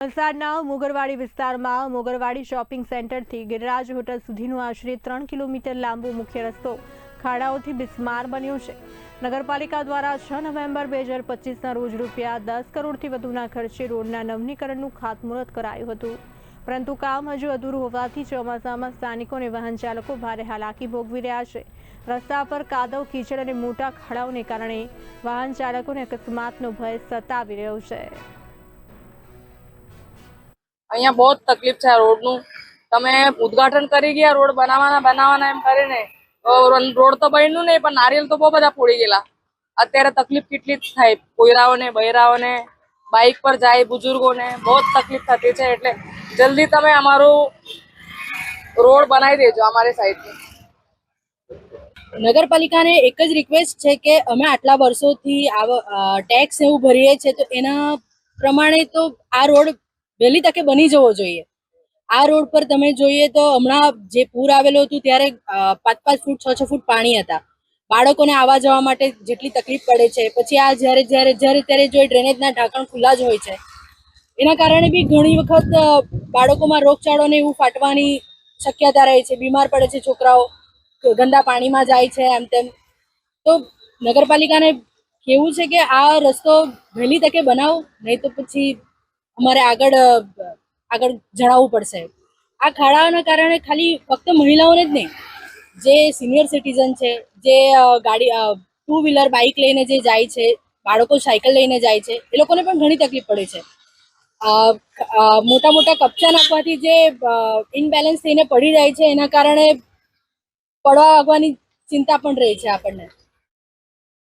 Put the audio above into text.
વલસાડના મોગરવાડી વિસ્તારમાં મોગરવાડી shopping સેન્ટરથી Giriraj hotel સુધીનો આશરે 3 કિલોમીટર લાંબો મુખ્ય રસ્તો ખાડાઓથી બિસ્માર બન્યો છે। નગરપાલિકા દ્વારા 6 નવેમ્બર 2025ના રોજ ₹10 કરોડથી વધુના ખર્ચે રોડના નવીનીકરણનું ખાતમુહૂર્ત કરાયું હતું, પરંતુ કામ હજુ અધૂરું હોવાથી ચોમાસામાં સ્થાનિકો અને વાહન ચાલકો ભારે હાલાકી ભોગવી રહ્યા છે। રસ્તા પર કાદવ, કીચડ અને મોટા ખાડાઓને કારણે વાહન ચાલકોને અકસ્માતનો ભય સતાવી રહ્યો છે। અહીંયા બહુ તકલીફ છે આ રોડનું। તમે ઉદ્ઘાટન કરી ગયા રોડ બનાવવાના એમ કરીને રોડ તો બન્યું નહીં, પણ નારિયેલ તો બહુ બધા ફોડી ગયેલા। અત્યારે તકલીફ કેટલી જ થાય, પોયરાઓને બૈરાઓને બાઇક પર જાય, બુજુર્ગોને બહુ જ તકલીફ થતી છે। એટલે જલ્દી તમે અમારું રોડ બનાવી દેજો અમારી સાઈડથી। નગરપાલિકાને એક જ રિક્વેસ્ટ છે કે અમે આટલા વર્ષોથી ટેક્સ એવું ભરીએ છીએ, તો એના પ્રમાણે તો આ રોડ વહેલી તકે બની જવો જોઈએ। આ રોડ પર તમે જોઈએ તો હમણાં જે પૂર આવેલું હતું ત્યારે 5-5 ફૂટ 6-6 ફૂટ પાણી હતા। બાળકોને આવવા જવા માટે જેટલી તકલીફ પડે છે, પછી આ જ્યારે ત્યારે જો ડ્રેનેજના ઢાંકણ ખુલ્લા જ હોય છે, એના કારણે બી ઘણી વખત બાળકોમાં રોગચાળો ને એવું ફાટવાની શક્યતા રહે છે, બીમાર પડે છે છોકરાઓ, ગંદા પાણીમાં જાય છે એમ તેમ। તો નગરપાલિકાને કેવું છે કે આ રસ્તો વહેલી તકે બનાવો, નહીં તો પછી અમારે આગળ જણાવવું પડશે। આ ખાડાઓના કારણે ખાલી ફક્ત મહિલાઓને જ નહીં, જે સિનિયર સિટીઝન છે, જે ગાડી 2 વ્હીલર બાઇક લઈને જે જાય છે, બાળકો સાયકલ લઈને જાય છે, એ લોકોને પણ ઘણી તકલીફ પડે છે। મોટા મોટા કપચા નાખવાથી જે ઇનબેલેન્સ થઈને પડી જાય છે, એના કારણે પડવા વાગવાની ચિંતા પણ રહે છે આપણને।